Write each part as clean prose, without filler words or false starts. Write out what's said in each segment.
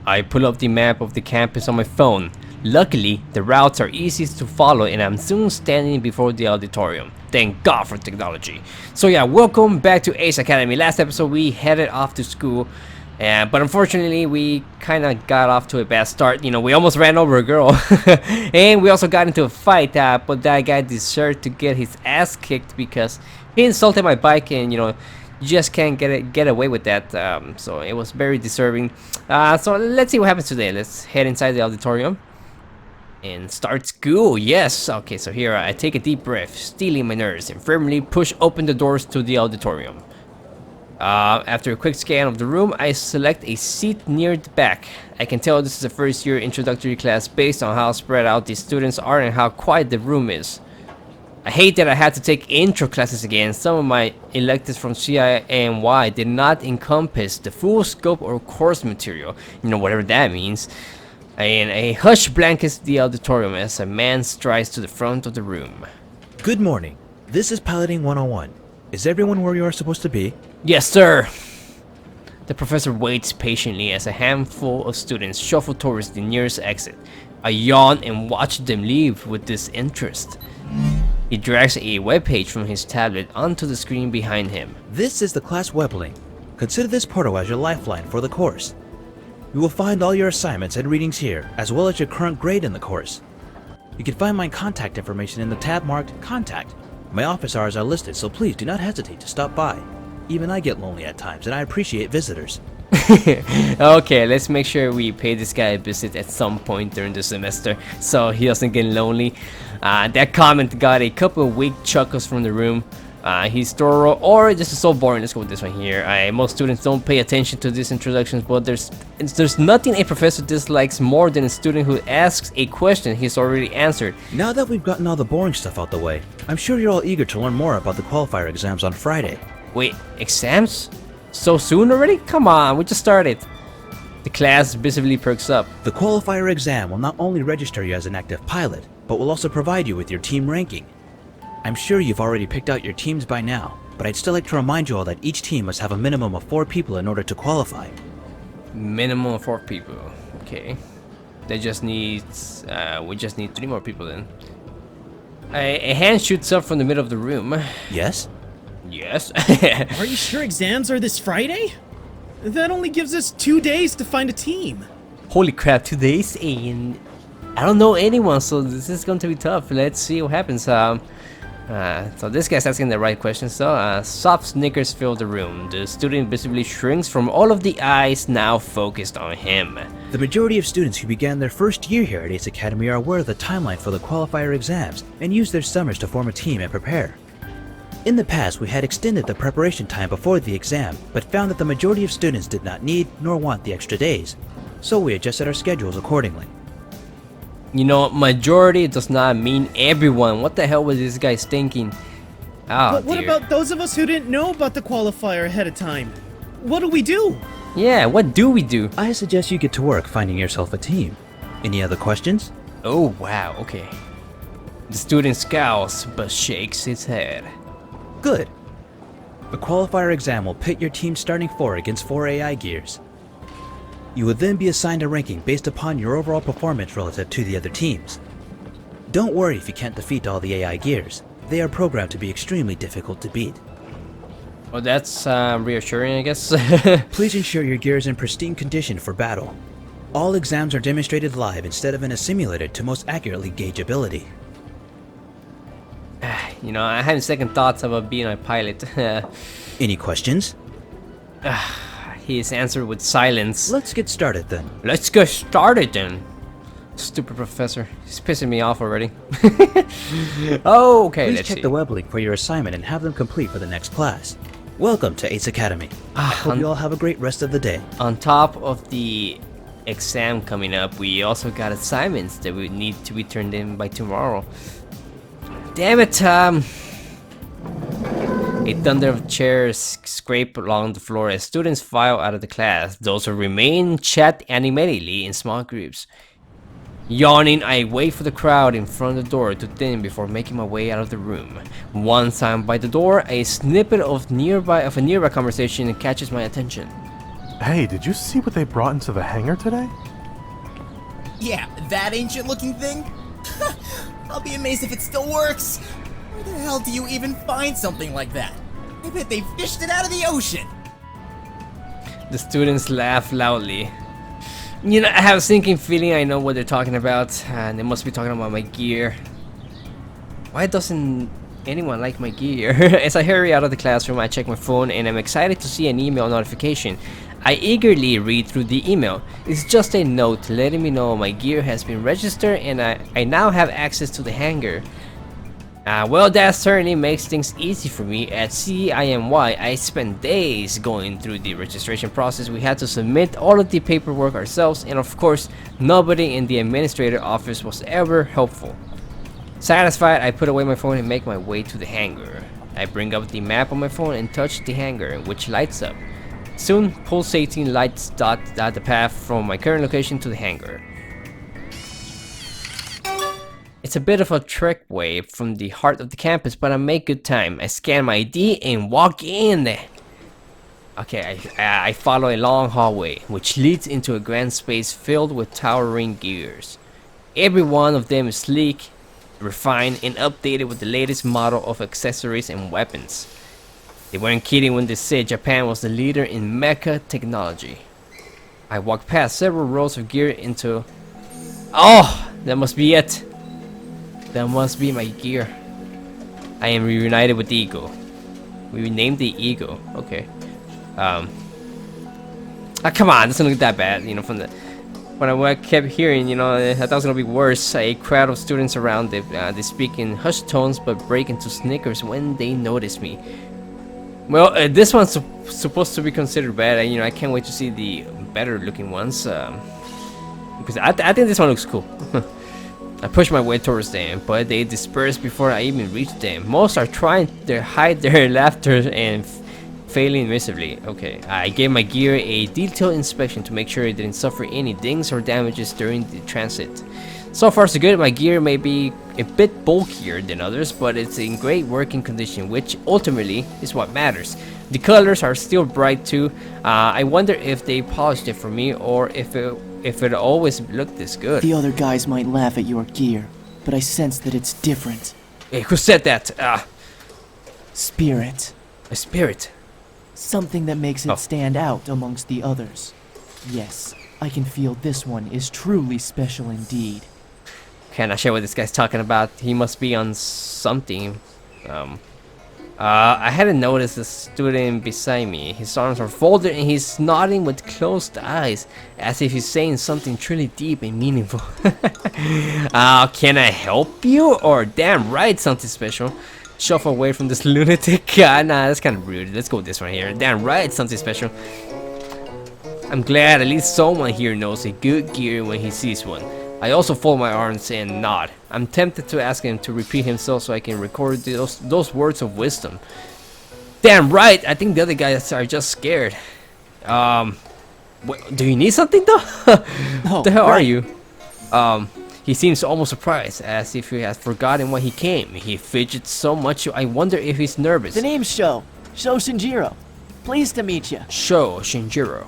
I pull up the map of the campus on my phone. Luckily, the routes are easy to follow and I'm soon standing before the auditorium. Thank God for technology. So yeah, welcome back to Ace Academy. Last episode we headed off to school, but unfortunately we kind of got off to a bad start. You know, we almost ran over a girl and we also got into a fight, but that guy deserved to get his ass kicked because he insulted my bike, and you know, you just can't get away with that. So it was very deserving. So let's see what happens today. Let's head inside the auditorium and start school. Yes. Okay, so here I take a deep breath, stealing my nerves, and firmly push open the doors to the auditorium. After a quick scan of the room, I select a seat near the back. I can tell this is a first year introductory class based on how spread out the students are and how quiet the room is. I hate that I had to take intro classes again. Some of my electives from CINY did not encompass the full scope or course material, you know, whatever that means. And a hush blankets the auditorium as a man strides to the front of the room. Good morning. This is Piloting 101. Is everyone where you are supposed to be? Yes, sir. The professor waits patiently as a handful of students shuffle towards the nearest exit. I yawn and watch them leave with disinterest. He drags a web page from his tablet onto the screen behind him. This is the class web link. Consider this portal as your lifeline for the course. You will find all your assignments and readings here, as well as your current grade in the course. You can find my contact information in the tab marked Contact. My office hours are listed, so please do not hesitate to stop by. Even I get lonely at times, and I appreciate visitors. Okay, let's make sure we pay this guy a visit at some point during the semester so he doesn't get lonely. That comment got a couple of weak chuckles from the room. He's thorough, or this is so boring. Let's go with this one here. Most students don't pay attention to these introductions, but there's nothing a professor dislikes more than a student who asks a question he's already answered. Now that we've gotten all the boring stuff out the way, I'm sure you're all eager to learn more about the qualifier exams on Friday. Wait, exams? So soon already? Come on, we just started. The class visibly perks up. The qualifier exam will not only register you as an active pilot, but will also provide you with your team ranking. I'm sure you've already picked out your teams by now, but I'd still like to remind you all that each team must have a minimum of 4 people in order to qualify. Minimum of 4 people. Okay. They just need... we just need 3 more people then. A hand shoots up from the middle of the room. Yes? Yes. Are you sure exams are this Friday? That only gives us 2 days to find a team. Holy crap, 2 days? And I don't know anyone, so this is going to be tough. Let's see what happens. So this guy's asking the right questions. So soft snickers fill the room. The student visibly shrinks from all of the eyes now focused on him. The majority of students who began their first year here at Ace Academy are aware of the timeline for the qualifier exams and use their summers to form a team and prepare. In the past, we had extended the preparation time before the exam, but found that the majority of students did not need nor want the extra days, so we adjusted our schedules accordingly. You know, majority does not mean everyone. What the hell was this guy thinking? Oh, But what about those of us who didn't know about the qualifier ahead of time? What do we do? Yeah, what do we do? I suggest you get to work finding yourself a team. Any other questions? Oh, wow, okay. The student scowls, but shakes his head. Good. The qualifier exam will pit your team's starting 4 against 4 AI gears. You will then be assigned a ranking based upon your overall performance relative to the other teams. Don't worry if you can't defeat all the AI gears. They are programmed to be extremely difficult to beat. Well, that's reassuring, I guess. Please ensure your gear is in pristine condition for battle. All exams are demonstrated live instead of in a simulator to most accurately gauge ability. You know, I had second thoughts about being a pilot. Any questions? His answered with silence. Let's get started then. Let's get started then. Stupid professor. He's pissing me off already. Okay, Please let's check see. the web link for your assignment and have them complete for the next class. Welcome to Ace Academy. I hope you all have a great rest of the day. On top of the exam coming up, we also got assignments that we need to be turned in by tomorrow. Damn it, A thunder of chairs scrape along the floor as students file out of the class. Those who remain chat animatedly in small groups. Yawning, I wait for the crowd in front of the door to thin before making my way out of the room. Once I'm by the door, a snippet of a nearby conversation catches my attention. Hey, did you see what they brought into the hangar today? Yeah, that ancient-looking thing? I'll be amazed if it still works. Where the hell do you even find something like that? I bet they fished it out of the ocean. The students laugh loudly. You know, I have a sinking feeling I know what they're talking about, and they must be talking about my gear. Why doesn't anyone like my gear? As I hurry out of the classroom, I check my phone and I'm excited to see an email notification. I eagerly read through the email. It's just a note letting me know my gear has been registered and I now have access to the hangar. Well, that certainly makes things easy for me. At CIMY, I spent days going through the registration process. We had to submit all of the paperwork ourselves, and of course, nobody in the administrator office was ever helpful. Satisfied, I put away my phone and make my way to the hangar. I bring up the map on my phone and touch the hangar, which lights up. Soon, pulsating lights dot the path from my current location to the hangar. It's a bit of a trek way from the heart of the campus, but I make good time. I scan my ID and walk in. Okay, I follow a long hallway, which leads into a grand space filled with towering gears. Every one of them is sleek, refined, and updated with the latest model of accessories and weapons. They weren't kidding when they said Japan was the leader in mecha technology. I walk past several rows of gear into... Oh, that must be it. That must be my gear. I am reunited with the Eagle. We renamed the Eagle. Okay. Come on, it doesn't look that bad. You know, from the when I kept hearing, you know, I thought it was gonna be worse. A crowd of students around. They speak in hushed tones, but break into snickers when they notice me. Well, this one's supposed to be considered bad. You know, I can't wait to see the better looking ones. Because I think this one looks cool. I push my way towards them, but they disperse before I even reach them. Most are trying to hide their laughter and failing miserably. Okay, I gave my gear a detailed inspection to make sure it didn't suffer any dings or damages during the transit. So far so good. My gear may be a bit bulkier than others, but it's in great working condition, which ultimately is what matters. The colors are still bright too. I wonder if they polished it for me or if it always looked this good. The other guys might laugh at your gear, but I sense that it's different. Hey, who said that? Spirit. A spirit. Something that makes it stand out amongst the others. Yes, I can feel this one is truly special indeed. Okay, not sure what this guy's talking about. He must be on something. I hadn't noticed the student beside me. His arms are folded and he's nodding with closed eyes, as if he's saying something truly deep and meaningful. Can I help you? Or damn right, something special. Shuffle away from this lunatic. Nah, that's kind of rude. Let's go this one here. Damn right, something special. I'm glad at least someone here knows a good gear when he sees one. I also fold my arms and nod. I'm tempted to ask him to repeat himself so I can record those words of wisdom. Damn right, I think the other guys are just scared. Do you need something though? What the hell are you? He seems almost surprised, as if he has forgotten why he came. He fidgets so much, I wonder if he's nervous. The name's Sho Shinjiro. Pleased to meet you. Sho Shinjiro.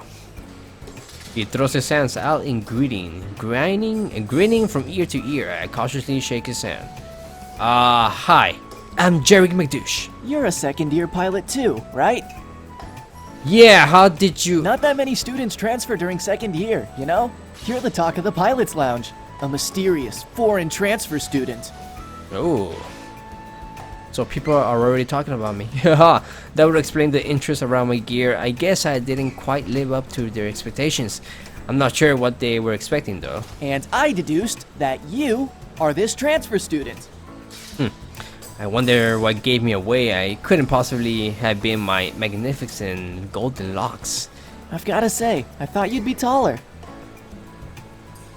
He throws his hands out in greeting, grinning from ear to ear. I cautiously shake his hand. Hi, I'm Jerry McDouche. You're a second-year pilot too, right? Yeah, how did you... Not that many students transfer during second year, you know? You're the talk of the pilot's lounge. A mysterious, foreign transfer student. Oh. So people are already talking about me. Haha, that would explain the interest around my gear. I guess I didn't quite live up to their expectations. I'm not sure what they were expecting though. And I deduced that you are this transfer student. I wonder what gave me away. I couldn't possibly have been my magnificent golden locks. I've gotta say, I thought you'd be taller.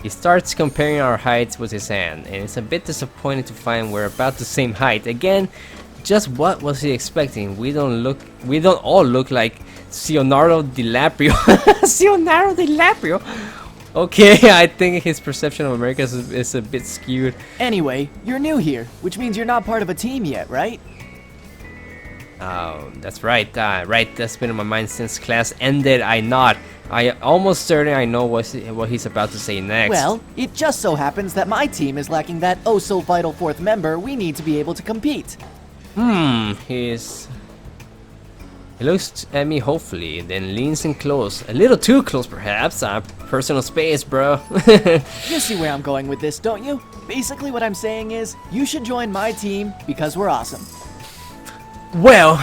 He starts comparing our heights with his hand, and it's a bit disappointing to find we're about the same height. Again, just what was he expecting? We don't all look like Ceonardo DiLaprio. Ceonardo DiLaprio? Okay, I think his perception of America is a bit skewed. Anyway, you're new here, which means you're not part of a team yet, right? Oh, that's right. Right, that's been in my mind since class ended. I almost certain I know what he's about to say next. Well, it just so happens that my team is lacking that oh so vital fourth member we need to be able to compete. He looks at me hopefully, then leans in close. A little too close perhaps. Personal space, bro. You see where I'm going with this, don't you? Basically what I'm saying is, you should join my team because we're awesome. Well,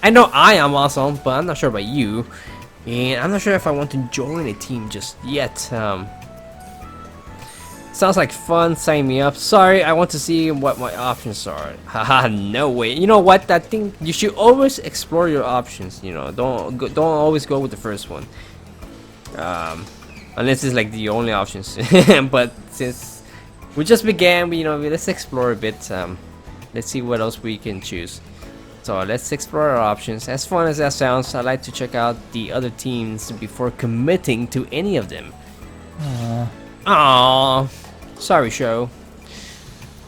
I know I am awesome, but I'm not sure about you. And I'm not sure if I want to join a team just yet. Sounds like fun, sign me up. Sorry, I want to see what my options are. Haha, no way. You know what? I think you should always explore your options. You know, don't always go with the first one. Unless it's like the only options. But since we just began, let's explore a bit. Let's see what else we can choose. So let's explore our options. As fun as that sounds, I like to check out the other teams before committing to any of them. Aww. Sorry, show.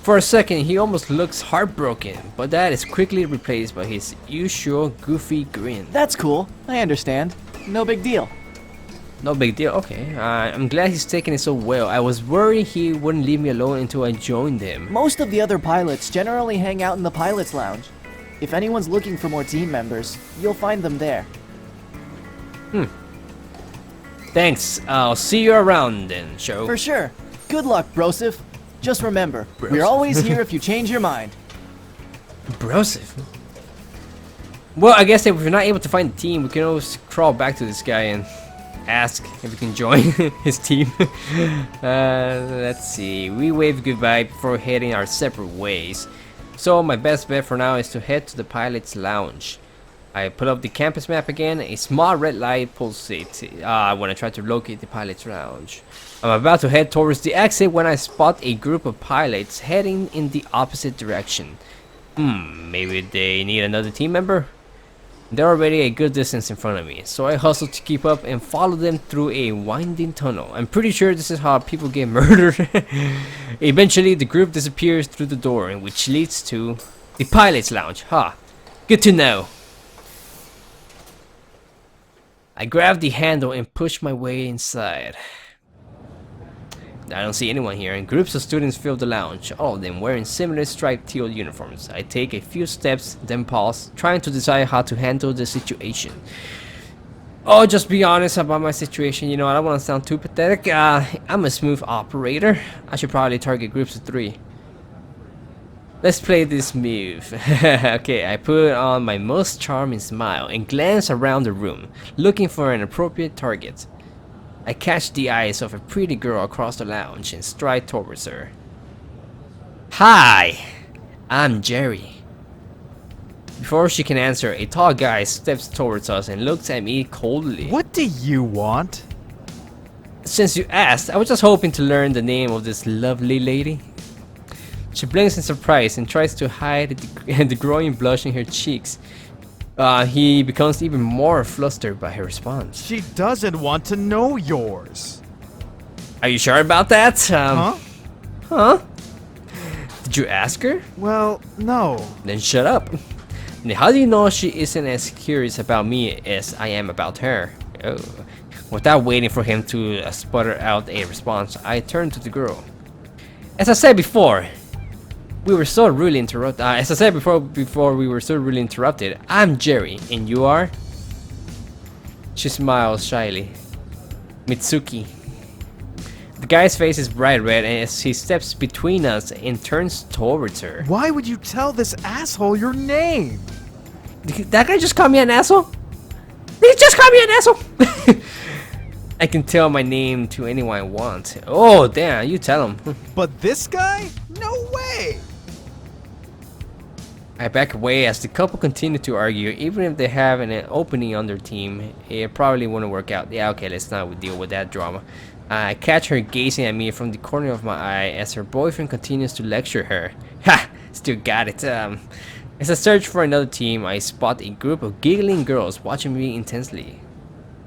For a second, he almost looks heartbroken, but that is quickly replaced by his usual goofy grin. That's cool. I understand. No big deal. No big deal. Okay. I'm glad he's taking it so well. I was worried he wouldn't leave me alone until I joined him. Most of the other pilots generally hang out in the pilot's lounge. If anyone's looking for more team members, you'll find them there. Thanks. I'll see you around then, show. For sure. Good luck, Brosif. Just remember, we're always here if you change your mind. Brosif? Well, I guess if we're not able to find the team, we can always crawl back to this guy and ask if we can join his team. Let's see. We wave goodbye before heading our separate ways. So my best bet for now is to head to the pilot's lounge. I pull up the campus map again. A small red light pulsates when I try to locate the pilot's lounge. I'm about to head towards the exit when I spot a group of pilots heading in the opposite direction. Maybe they need another team member? They're already a good distance in front of me, so I hustle to keep up and follow them through a winding tunnel. I'm pretty sure this is how people get murdered. Eventually, the group disappears through the door, which leads to the pilot's lounge. Good to know. I grab the handle and push my way inside. I don't see anyone here, and groups of students fill the lounge, all of them wearing similar striped teal uniforms. I take a few steps, then pause, trying to decide how to handle the situation. Oh, just be honest about my situation. I don't want to sound too pathetic. I'm a smooth operator. I should probably target groups of 3. Let's play this move. Okay, I put on my most charming smile and glance around the room, looking for an appropriate target. I catch the eyes of a pretty girl across the lounge and stride towards her. Hi, I'm Jerry. Before she can answer, a tall guy steps towards us and looks at me coldly. What do you want? Since you asked, I was just hoping to learn the name of this lovely lady. She blinks in surprise and tries to hide the growing blush in her cheeks. He becomes even more flustered by her response. She doesn't want to know yours. Are you sure about that? Huh? Did you ask her? Well, no. Then shut up. How do you know she isn't as curious about me as I am about her? Oh. Without waiting for him to sputter out a response, I turn to the girl. As I said before, we were so really interrupted. Before we were so really interrupted. I'm Jerry, and you are? She smiles shyly. Mitsuki. The guy's face is bright red as he steps between us and turns towards her. Why would you tell this asshole your name? That guy just called me an asshole? He just called me an asshole! I can tell my name to anyone I want. Oh, damn, you tell him. But this guy? No way! I back away as the couple continue to argue. Even if they have an opening on their team, it probably wouldn't work out. Yeah, okay, let's not deal with that drama. I catch her gazing at me from the corner of my eye as her boyfriend continues to lecture her. Ha! Still got it. As I search for another team, I spot a group of giggling girls watching me intensely.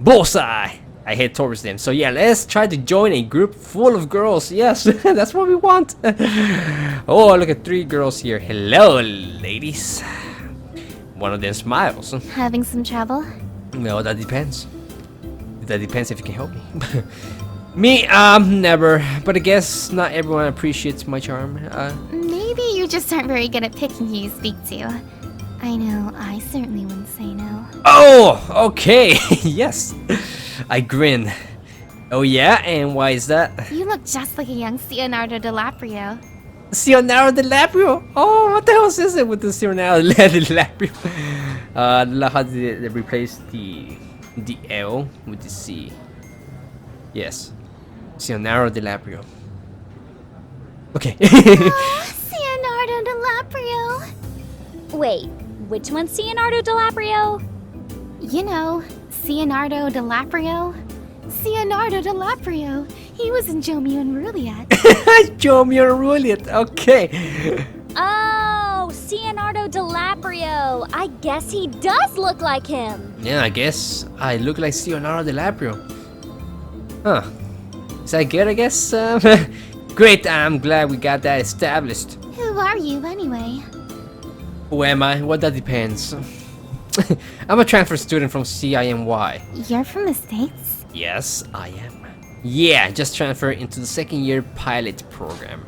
Bullseye! I head towards them. So yeah, let's try to join a group full of girls. Yes, that's what we want. Oh, look at 3 girls here. Hello, ladies. one of them smiles. Having some trouble? Well, that depends. That depends if you can help me. Me, never. But I guess not everyone appreciates my charm. Maybe you just aren't very good at picking who you speak to. I know, I certainly wouldn't say no. Oh, okay. Yes. I grin. Oh yeah, and why is that? You look just like a young Ceonardo DiLaprio. Ceonardo DiLaprio? Oh, what the hell is it with the Ceonardo DiLaprio? How did they replace the L with the C? Yes. Ceonardo DiLaprio. Okay. Ceonardo DiLaprio. Wait, which one's Ceonardo DiLaprio? You know, Ceonardo DiLaprio. Ceonardo DiLaprio. He was in Romeo and Juliet. Romeo and Juliet. Okay. Oh, Ceonardo DiLaprio. I guess he does look like him. Yeah, I guess I look like Ceonardo DiLaprio. Huh. Is that good, I guess? Great, I'm glad we got that established. Who are you, anyway? Who am I? Well, that depends. I'm a transfer student from CIMY. You're from the States? Yes, I am. Yeah, just transferred into the second year pilot program.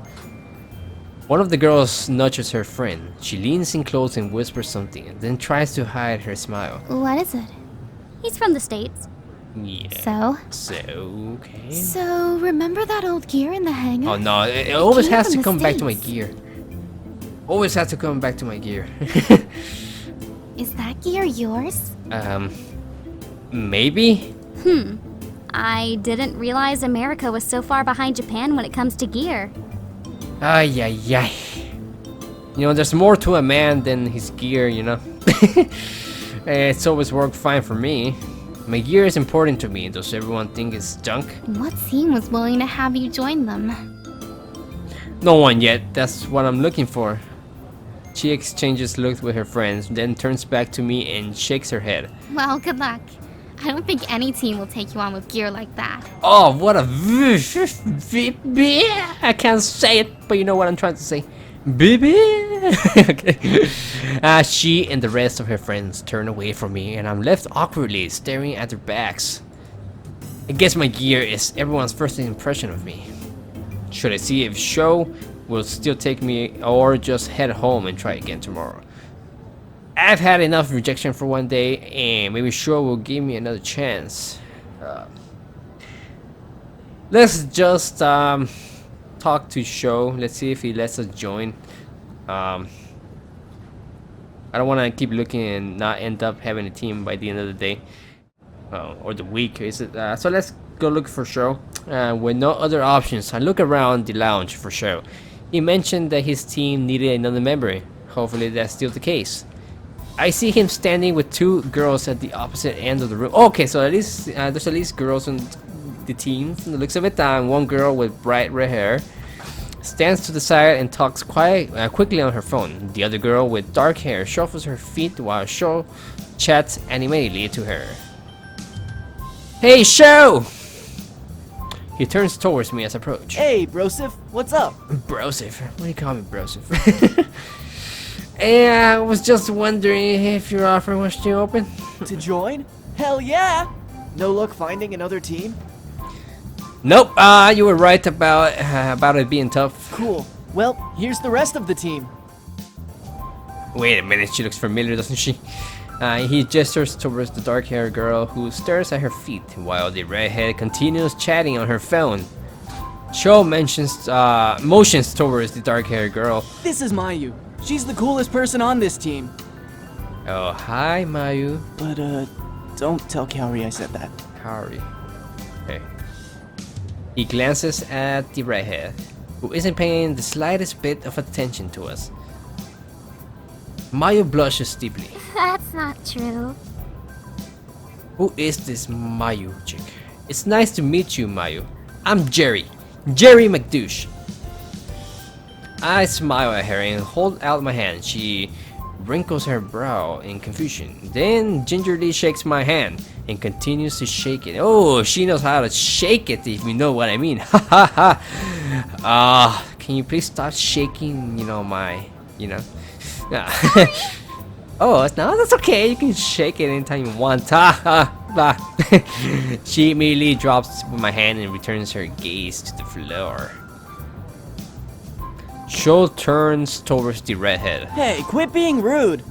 One of the girls nudges her friend. She leans in close and whispers something, then tries to hide her smile. What is it? He's from the States. Yeah. So? Okay. So, remember that old gear in the hangar? Oh no, it always came has from to the come back to my States. gear. Always has to come back to my gear. Is that gear yours? Maybe? I didn't realize America was so far behind Japan when it comes to gear. Ay, ay, ay. You know, there's more to a man than his gear, you know? It's always worked fine for me. My gear is important to me. Does everyone think it's junk? What team was willing to have you join them? No one yet. That's what I'm looking for. She exchanges looks with her friends, then turns back to me and shakes her head. Well, good luck. I don't think any team will take you on with gear like that. Oh, what a... I can't say it, but you know what I'm trying to say. Baby. Okay. She and the rest of her friends turn away from me, and I'm left awkwardly staring at their backs. I guess my gear is everyone's first impression of me. Should I see if Show will still take me, or just head home and try again tomorrow? I've had enough rejection for one day, and maybe Show will give me another chance. Let's just talk to Show. Let's see if he lets us join. I don't want to keep looking and not end up having a team by the end of the day, or the week. Is it? So let's go look for Show. With no other options, I look around the lounge for Show. He mentioned that his team needed another member. Hopefully that's still the case. I see him standing with two girls at the opposite end of the room. Okay, so at least there's at least girls on the team from the looks of it. One girl with bright red hair stands to the side and talks quickly on her phone. The other girl with dark hair shuffles her feet while Show chats animatedly to her. Hey, Show! He turns towards me as I approach. Hey, Brosif, what's up? Brosif? What do you call me, Brosif? And I was just wondering if your offer was still open. To join? Hell yeah! No luck finding another team? Nope. You were right about it being tough. Cool. Well, here's the rest of the team. Wait a minute. She looks familiar, doesn't she? He gestures towards the dark-haired girl who stares at her feet while the redhead continues chatting on her phone. Show motions towards the dark-haired girl. This is Mayu. She's the coolest person on this team. Oh, hi, Mayu. But, don't tell Kaori I said that. Kaori. Okay. He glances at the redhead, who isn't paying the slightest bit of attention to us. Mayu blushes deeply. That's not true. Who is this Mayu chick? It's nice to meet you, Mayu. I'm Jerry. Jerry McDouche. I smile at her and hold out my hand. She wrinkles her brow in confusion, then gingerly shakes my hand and continues to shake it. Oh, she knows how to shake it, if you know what I mean. Ha ha ha. Can you please stop shaking, Oh, no, that's okay. You can shake it anytime you want. She immediately drops with my hand and returns her gaze to the floor. Sho turns towards the redhead. Hey, quit being rude.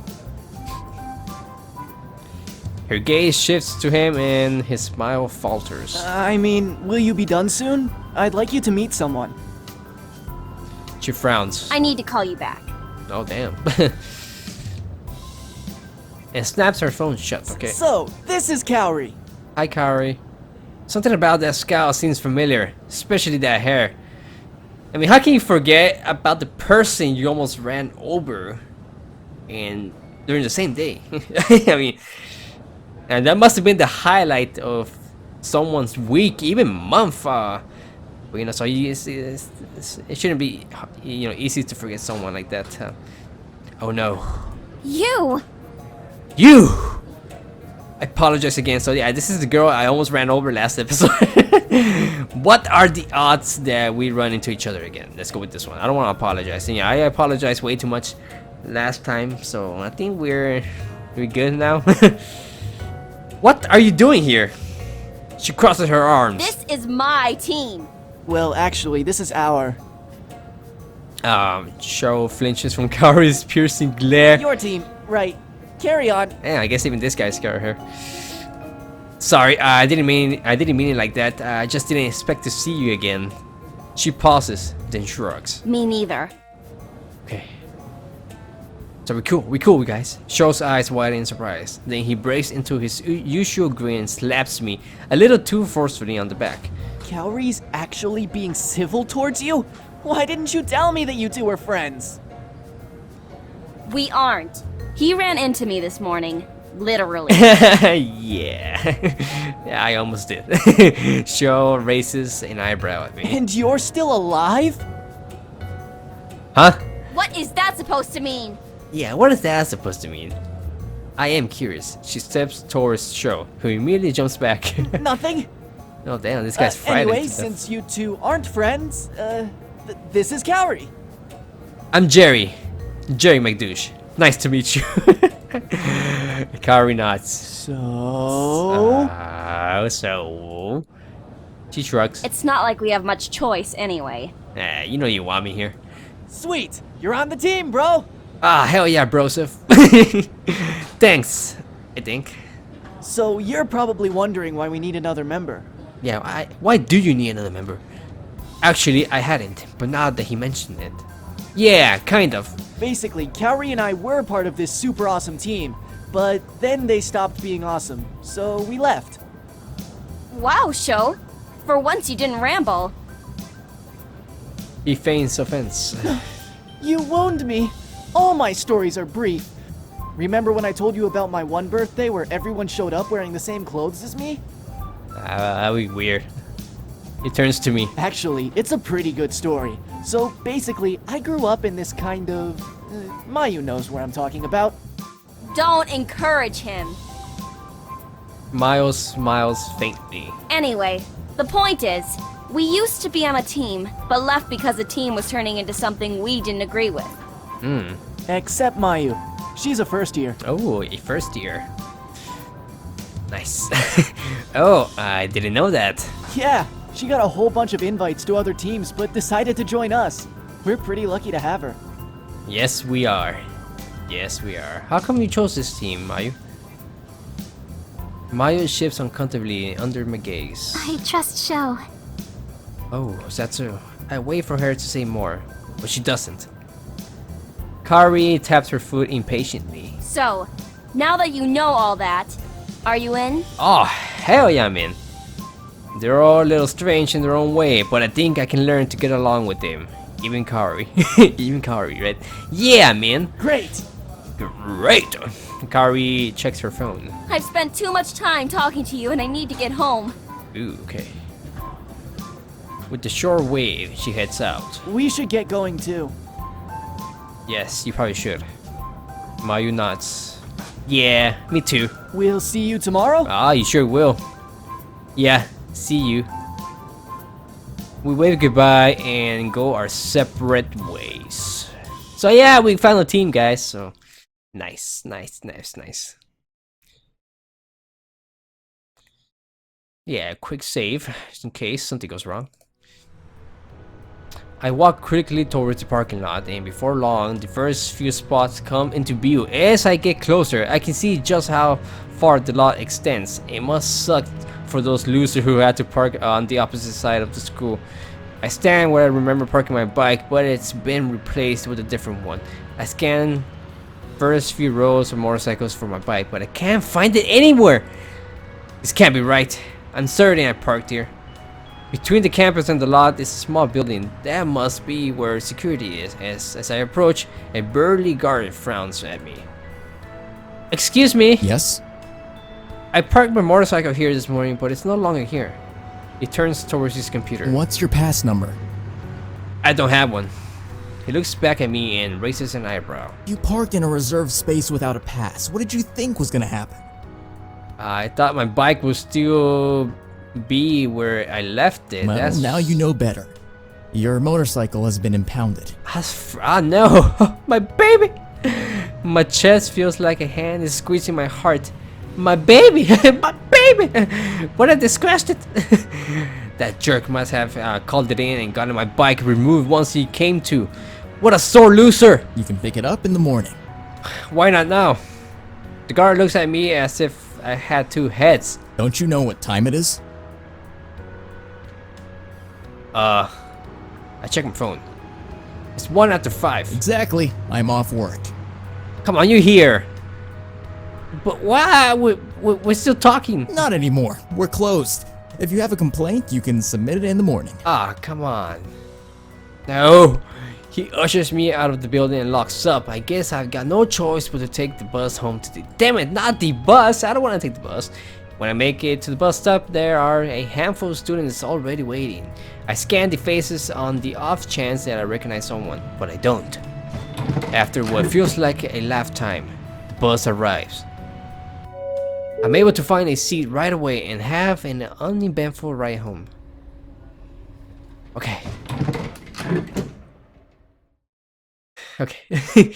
Her gaze shifts to him and his smile falters. I mean, will you be done soon? I'd like you to meet someone. She frowns. I need to call you back. Oh, damn. And snaps her phone shut, okay? So, this is Kaori. Hi, Kaori. Something about that scowl seems familiar, especially that hair. I mean, how can you forget about the person you almost ran over and during the same day? I mean, and that must have been the highlight of someone's week, even month. But, you know, so it shouldn't be, you know, easy to forget someone like that. Oh no. You! You! I apologize again. So yeah, this is the girl I almost ran over last episode. What are the odds that we run into each other again? Let's go with this one. I don't want to apologize. And yeah, I apologized way too much last time, so I think we're good now. What are you doing here? She crosses her arms. This is my team. Well, actually, this is our... Sho flinches from Kaori's piercing glare. Your team, right. Carry on. Yeah, I guess even this guy scared her. Sorry, I didn't mean it like that. I just didn't expect to see you again. She pauses, then shrugs. Me neither. Okay. So we cool, guys. Sho's eyes widen in surprise. Then he breaks into his usual grin and slaps me a little too forcefully on the back. Kaori's actually being civil towards you? Why didn't you tell me that you two were friends? We aren't. He ran into me this morning. Literally. Yeah. Yeah, I almost did. Sho raises an eyebrow at me. And you're still alive? Huh? What is that supposed to mean? Yeah, what is that supposed to mean? I am curious. She steps towards Sho, who immediately jumps back. Nothing. Oh damn, this guy's frightened. Anyway, since you two aren't friends, this is Kaori. I'm Jerry. Jerry McDouche. Nice to meet you. Kaori nods. So? She shrugs. It's not like we have much choice anyway. You know you want me here. Sweet. You're on the team, bro. Ah, hell yeah, broseph. Thanks, I think. So you're probably wondering why we need another member. Yeah, why do you need another member? Actually, I hadn't, but now that he mentioned it. Yeah, kind of. Basically, Kaori and I were part of this super awesome team, but then they stopped being awesome, so we left. Wow, Sho. For once you didn't ramble. He feigns offense. You wound me. All my stories are brief. Remember when I told you about my one birthday where everyone showed up wearing the same clothes as me? That'd be weird. He turns to me. Actually, it's a pretty good story. So basically, I grew up in this kind of... Mayu knows where I'm talking about. Don't encourage him. Miles smiles faintly. Anyway, the point is, we used to be on a team, but left because the team was turning into something we didn't agree with. Except Mayu. She's a first year. Oh, a first year. Nice. Oh, I didn't know that. Yeah, she got a whole bunch of invites to other teams, but decided to join us. We're pretty lucky to have her. Yes, we are. Yes, we are. How come you chose this team, Mayu? Mayu shifts uncomfortably under my gaze. I trust Sho. Oh, is that so? I wait for her to say more, but she doesn't. Kaori taps her foot impatiently. So, now that you know all that, are you in? Oh, hell yeah, I'm in. They're all a little strange in their own way, but I think I can learn to get along with them. Even Kaori. Even Kaori, right? Yeah, man. Great! Great! Kaori checks her phone. I've spent too much time talking to you and I need to get home. Ooh, okay. With the short wave, she heads out. We should get going too. Yes, you probably should. Mayu nods. Yeah, me too. We'll see you tomorrow? Ah, you sure will. Yeah, see you. We wave goodbye and go our separate ways. So yeah, we found a team, guys, so Nice, nice, nice, nice. Yeah, quick save, just in case something goes wrong. I walk quickly towards the parking lot, and before long, the first few spots come into view. As I get closer, I can see just how far the lot extends. It must suck for those losers who had to park on the opposite side of the school. I stand where I remember parking my bike, but it's been replaced with a different one. I scan first few rows of motorcycles for my bike, but I can't find it anywhere. This can't be right. I'm certain I parked here. Between the campus and the lot is a small building. That must be where security is. As I approach, a burly guard frowns at me. Excuse me? Yes? I parked my motorcycle here this morning, but it's no longer here. He turns towards his computer. What's your pass number? I don't have one. He looks back at me and raises an eyebrow. You parked in a reserved space without a pass. What did you think was gonna happen? I thought my bike would still be where I left it. Well, now you know better. Your motorcycle has been impounded. No, my baby! My chest feels like a hand is squeezing my heart. My baby! My baby! What if they scratched it? That jerk must have called it in and gotten my bike removed once he came to. What a sore loser! You can pick it up in the morning. Why not now? The guard looks at me as if I had two heads. Don't you know what time it is? I check my phone. It's 1 after 5. Exactly. I'm off work. Come on, you here. But why? We're still talking. Not anymore. We're closed. If you have a complaint, you can submit it in the morning. Ah, come on. No. He ushers me out of the building and locks up. I guess I've got no choice but to take the bus home to the... Damn it, not the bus! I don't want to take the bus. When I make it to the bus stop, there are a handful of students already waiting. I scan the faces on the off chance that I recognize someone, but I don't. After what feels like a lifetime, the bus arrives. I'm able to find a seat right away and have an uneventful ride home. Okay. Okay.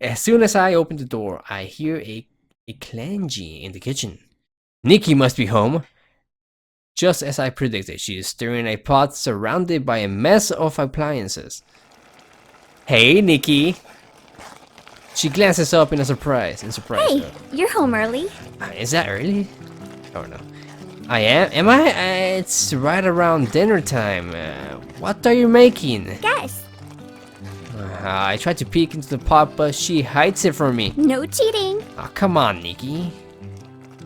As soon as I open the door, I hear a clanging in the kitchen. Nikki must be home. Just as I predicted, she is stirring a pot surrounded by a mess of appliances. Hey, Nikki. She glances up in surprise. Hey, you're home early. Is that early? Oh no. I am? Am I? It's right around dinner time. What are you making? Guess. I tried to peek into the pot, but she hides it from me. No cheating. Oh, come on, Nikki.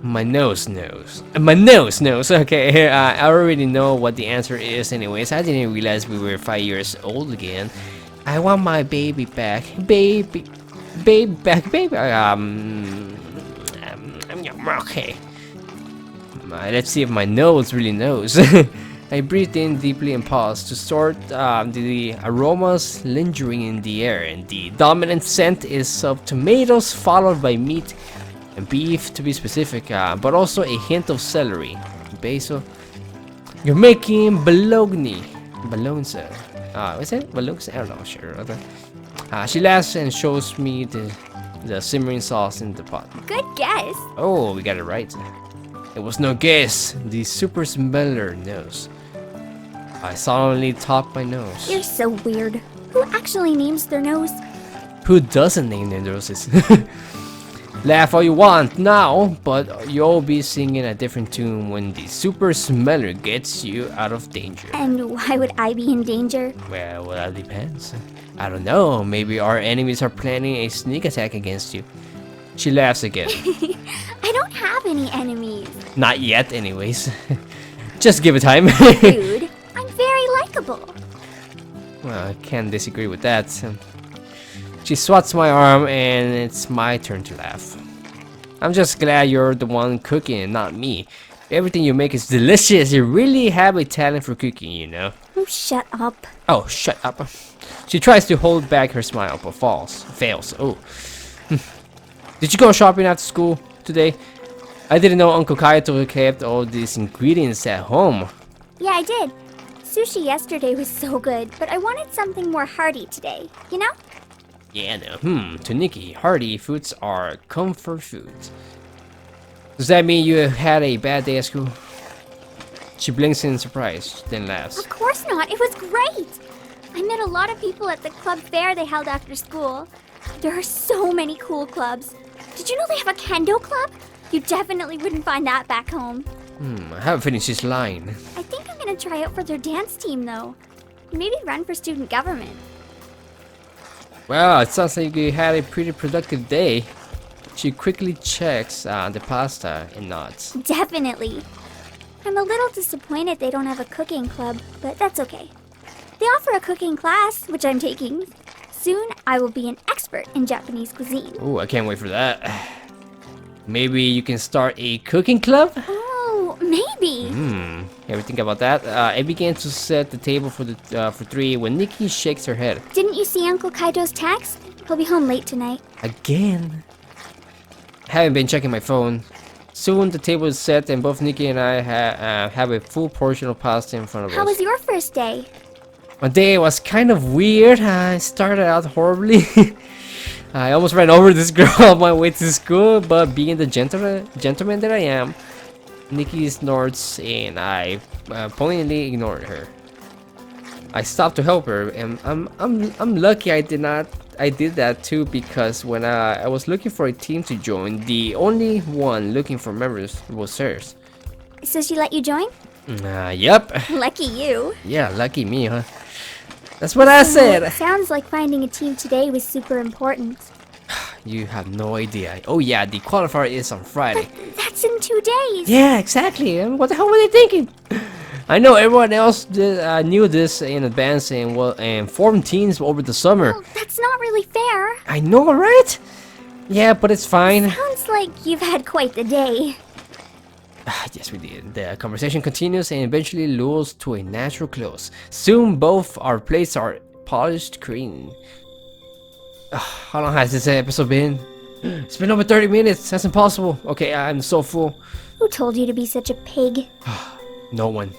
My nose knows. My nose knows. Okay, I already know what the answer is anyways. I didn't realize we were 5 years old again. I want my baby back. Baby back. Okay. Let's see if my nose really knows. I breathed in deeply and paused to sort the aromas lingering in the air, and the dominant scent is of tomatoes followed by meat and beef to be specific, but also a hint of celery, basil. You're making bologna. What's it? Bologna? I don't know, sure. She laughs and shows me the simmering sauce in the pot. Good guess. Oh, we got it right. It was no guess. The super smeller knows. I solemnly top my nose. You're so weird. Who actually names their nose? Who doesn't name their noses? Laugh all you want now, but you'll be singing a different tune when the super smeller gets you out of danger. And why would I be in danger? Well, that depends. I don't know. Maybe our enemies are planning a sneak attack against you. She laughs again. I don't have any enemies. Not yet, anyways. Just give it time. Dude, I'm very likable. Well, I can't disagree with that. She swats my arm and it's my turn to laugh. I'm just glad you're the one cooking and not me. Everything you make is delicious. You really have a talent for cooking, you know. Oh, shut up. Oh, shut up. She tries to hold back her smile, but fails. Oh. Did you go shopping after school today? I didn't know Uncle Kaito kept all these ingredients at home. Yeah, I did. Sushi yesterday was so good, but I wanted something more hearty today, you know? Yeah, no. To Nikki, hearty foods are comfort foods. Does that mean you had a bad day at school? She blinks in surprise, then laughs. Of course not. It was great. I met a lot of people at the club fair they held after school. There are so many cool clubs. Did you know they have a kendo club? You definitely wouldn't find that back home. I haven't finished this line. I think I'm gonna try out for their dance team though. Maybe run for student government. Well, it sounds like you had a pretty productive day. She quickly checks the pasta and nods. Definitely. I'm a little disappointed they don't have a cooking club, but that's okay. They offer a cooking class, which I'm taking. Soon, I will be an expert in Japanese cuisine. Oh, I can't wait for that. Maybe you can start a cooking club? Oh, maybe. Ever think about that? I began to set the table for three when Nikki shakes her head. Didn't you see Uncle Kaido's text? He'll be home late tonight. Again? Haven't been checking my phone. Soon the table is set and both Nikki and I have a full portion of pasta in front of us. How was your first day? My day was kind of weird. I started out horribly. I almost ran over this girl on my way to school, but being the gentleman that I am, Nikki snorts and I poignantly ignored her. I stopped to help her, and I'm lucky I did that too, because when I was looking for a team to join, the only one looking for members was hers. So she let you join? Yep. Lucky you. Yeah, lucky me, huh? That's what I said. Sounds like finding a team today was super important. You have no idea. Oh yeah, the qualifier is on Friday. That's in 2 days. Yeah, exactly. What the hell were they thinking? I know everyone else knew this in advance and formed teams over the summer. Well, that's not really fair. I know, right? Yeah, but it's fine. Sounds like you've had quite the day. Yes, we did. The conversation continues and eventually lures to a natural close. Soon, both our plates are polished green. How long has this episode been? It's been over 30 minutes. That's impossible. Okay, I'm so full. Who told you to be such a pig? No one.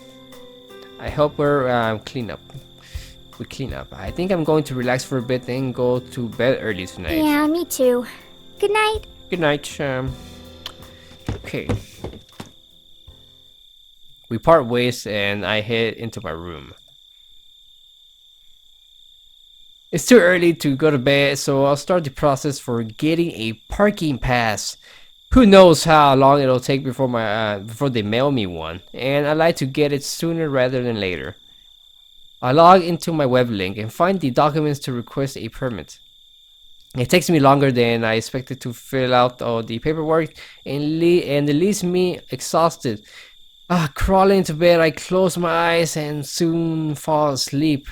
I hope we're clean up. We clean up. I think I'm going to relax for a bit and go to bed early tonight. Yeah, me too. Good night. Good night. Okay. We part ways and I head into my room. It's too early to go to bed, so I'll start the process for getting a parking pass. Who knows how long it'll take before they mail me one, and I like to get it sooner rather than later. I log into my web link and find the documents to request a permit. It takes me longer than I expected to fill out all the paperwork, and it leaves me exhausted. Crawling into bed, I close my eyes and soon fall asleep.